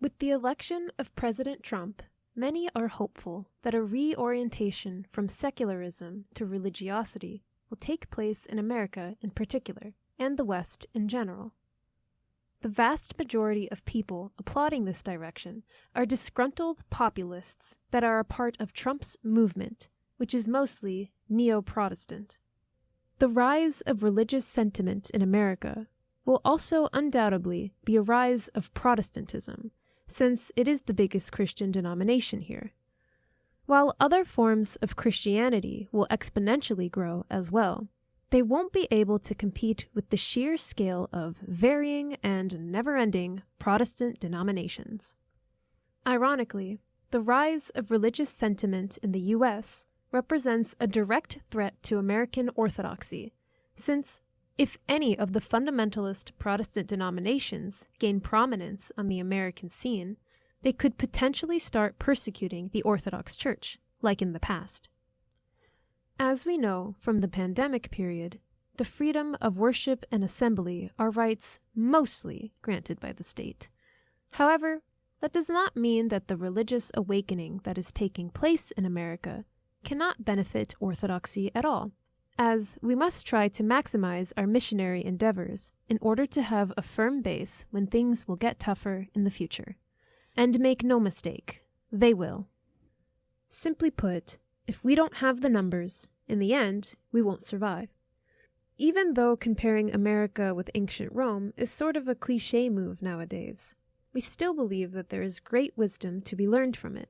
With the election of President Trump, many are hopeful that a reorientation from secularism to religiosity will take place in America in particular, and the West in general. The vast majority of people applauding this direction are disgruntled populists that are a part of Trump's movement, which is mostly neo-Protestant. The rise of religious sentiment in America will also undoubtedly be a rise of Protestantism, since it is the biggest Christian denomination here. While other forms of Christianity will exponentially grow as well, they won't be able to compete with the sheer scale of varying and never-ending Protestant denominations. Ironically, the rise of religious sentiment in the U.S. represents a direct threat to American Orthodoxy, since if any of the fundamentalist Protestant denominations gain prominence on the American scene, they could potentially start persecuting the Orthodox Church, like in the past. As we know from the pandemic period, the freedom of worship and assembly are rights mostly granted by the state. However, that does not mean that the religious awakening that is taking place in America cannot benefit Orthodoxy at all, as we must try to maximize our missionary endeavors in order to have a firm base when things will get tougher in the future. And make no mistake, they will. Simply put, if we don't have the numbers, in the end, we won't survive. Even though comparing America with ancient Rome is sort of a cliché move nowadays, we still believe that there is great wisdom to be learned from it.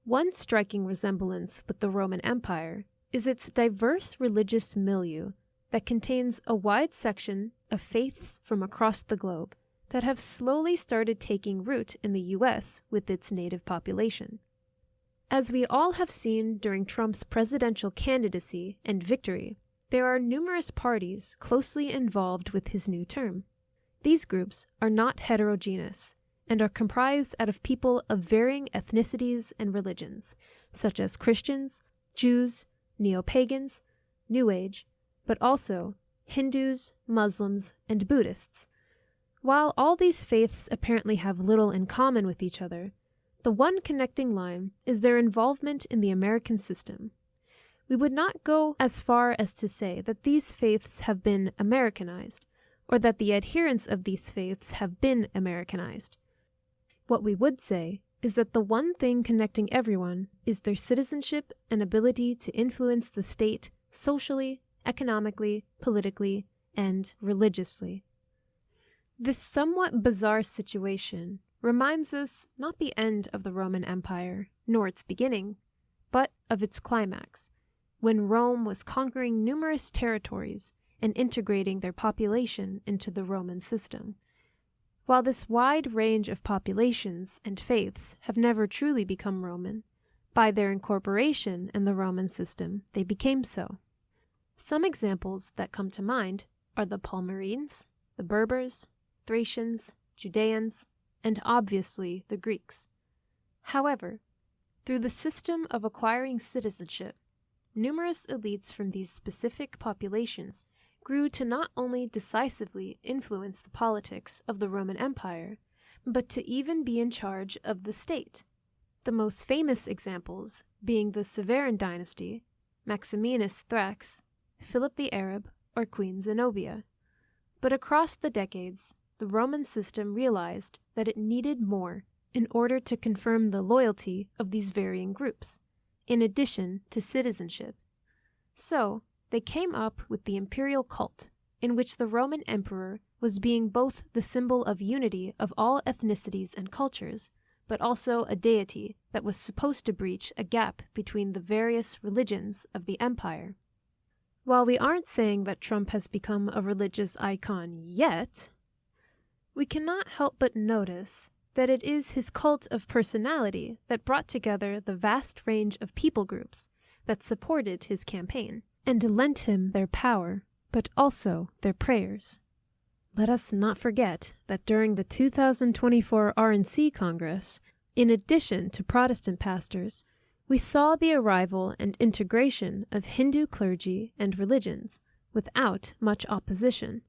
One striking resemblance with the Roman Empire is its diverse religious milieu that contains a wide section of faiths from across the globe that have slowly started taking root in the U.S. with its native population. As we all have seen during Trump's presidential candidacy and victory, there are numerous parties closely involved with his new term. These groups are not heterogeneous and are comprised out of people of varying ethnicities and religions, such as Christians, Jews, Neo-pagans, New Age, but also Hindus, Muslims, and Buddhists. While all these faiths apparently have little in common with each other, the one connecting line is their involvement in the American system. We would not go as far as to say that these faiths have been Americanized, or that the adherents of these faiths have been Americanized. What we would say is that the one thing connecting everyone is their citizenship and ability to influence the state socially, economically, politically, and religiously. This somewhat bizarre situation reminds us not the end of the Roman Empire, nor its beginning, but of its climax, when Rome was conquering numerous territories and integrating their population into the Roman system. While this wide range of populations and faiths have never truly become Roman, by their incorporation in the Roman system, they became so. Some examples that come to mind are the Palmyrines, the Berbers, Thracians, Judeans, and obviously the Greeks. However, through the system of acquiring citizenship, numerous elites from these specific populations grew to not only decisively influence the politics of the Roman Empire, but to even be in charge of the state. The most famous examples being the Severan dynasty, Maximinus Thrax, Philip the Arab, or Queen Zenobia. But across the decades, the Roman system realized that it needed more in order to confirm the loyalty of these varying groups, in addition to citizenship. So, they came up with the imperial cult, in which the Roman emperor was being both the symbol of unity of all ethnicities and cultures, but also a deity that was supposed to breach a gap between the various religions of the empire. While we aren't saying that Trump has become a religious icon yet, we cannot help but notice that it is his cult of personality that brought together the vast range of people groups that supported his campaign and lent him their power, but also their prayers. Let us not forget that during the 2024 RNC Congress, in addition to Protestant pastors, we saw the arrival and integration of Hindu clergy and religions without much opposition.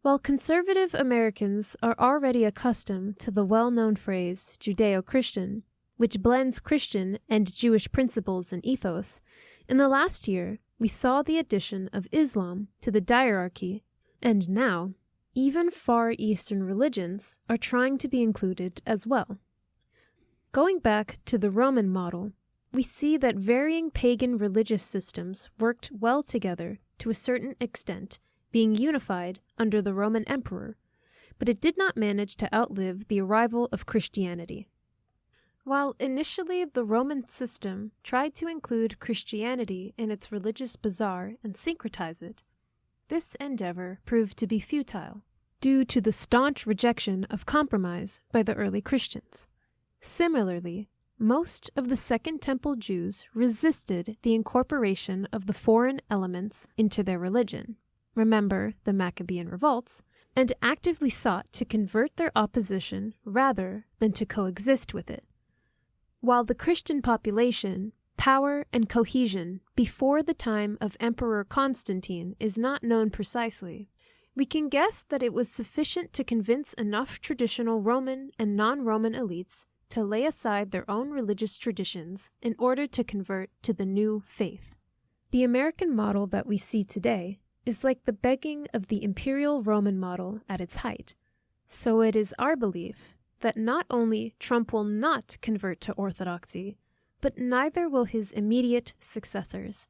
While conservative Americans are already accustomed to the well-known phrase Judeo-Christian, which blends Christian and Jewish principles and ethos, in the last year we saw the addition of Islam to the diarchy, and now even Far Eastern religions are trying to be included as well. Going back to the Roman model, we see that varying pagan religious systems worked well together to a certain extent, being unified under the Roman emperor, but it did not manage to outlive the arrival of Christianity. While initially the Roman system tried to include Christianity in its religious bazaar and syncretize it, this endeavor proved to be futile, due to the staunch rejection of compromise by the early Christians. Similarly, most of the Second Temple Jews resisted the incorporation of the foreign elements into their religion. Remember the Maccabean revolts, and actively sought to convert their opposition rather than to coexist with it. While the Christian population, power, and cohesion before the time of Emperor Constantine is not known precisely, we can guess that it was sufficient to convince enough traditional Roman and non-Roman elites to lay aside their own religious traditions in order to convert to the new faith. The American model that we see today is like the begging of the imperial Roman model at its height. So it is our belief that not only Trump will not convert to Orthodoxy, but neither will his immediate successors.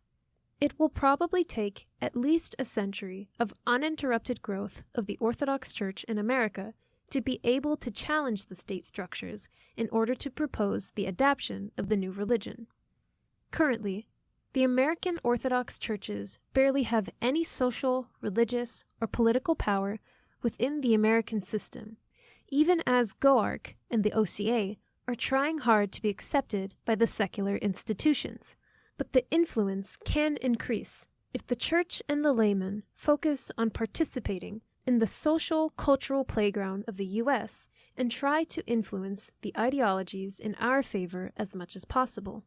It will probably take at least a century of uninterrupted growth of the Orthodox Church in America to be able to challenge the state structures in order to propose the adoption of the new religion. Currently, the American Orthodox churches barely have any social, religious, or political power within the American system, even as GOARC and the OCA are trying hard to be accepted by the secular institutions. But the influence can increase if the church and the layman focus on participating in the social, cultural playground of the U.S. and try to influence the ideologies in our favor as much as possible.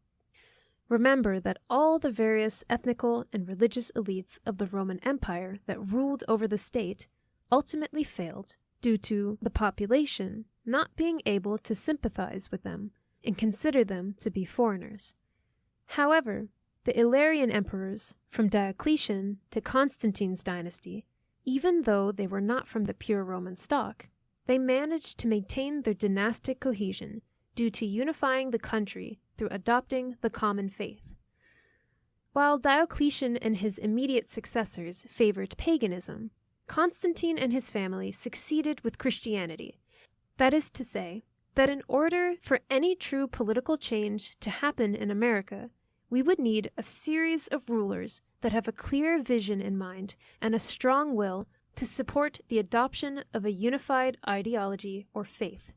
Remember that all the various ethnical and religious elites of the Roman Empire that ruled over the state ultimately failed due to the population not being able to sympathize with them and consider them to be foreigners. However, the Illyrian emperors, from Diocletian to Constantine's dynasty, even though they were not from the pure Roman stock, they managed to maintain their dynastic cohesion due to unifying the country through adopting the common faith. While Diocletian and his immediate successors favored paganism, Constantine and his family succeeded with Christianity. That is to say, that in order for any true political change to happen in America, we would need a series of rulers that have a clear vision in mind and a strong will to support the adoption of a unified ideology or faith.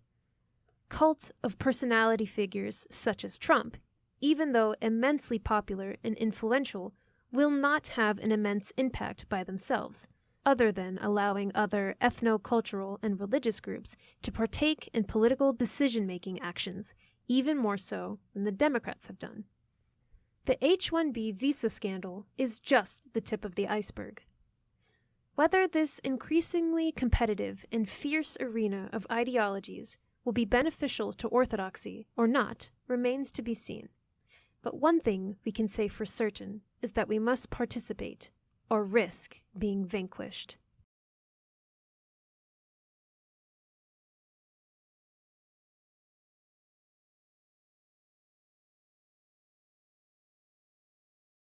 Cult of personality figures such as Trump, even though immensely popular and influential, will not have an immense impact by themselves, other than allowing other ethno-cultural and religious groups to partake in political decision-making actions, even more so than the Democrats have done. The H-1B visa scandal is just the tip of the iceberg. Whether this increasingly competitive and fierce arena of ideologies will be beneficial to Orthodoxy or not remains to be seen. But one thing we can say for certain is that we must participate or risk being vanquished.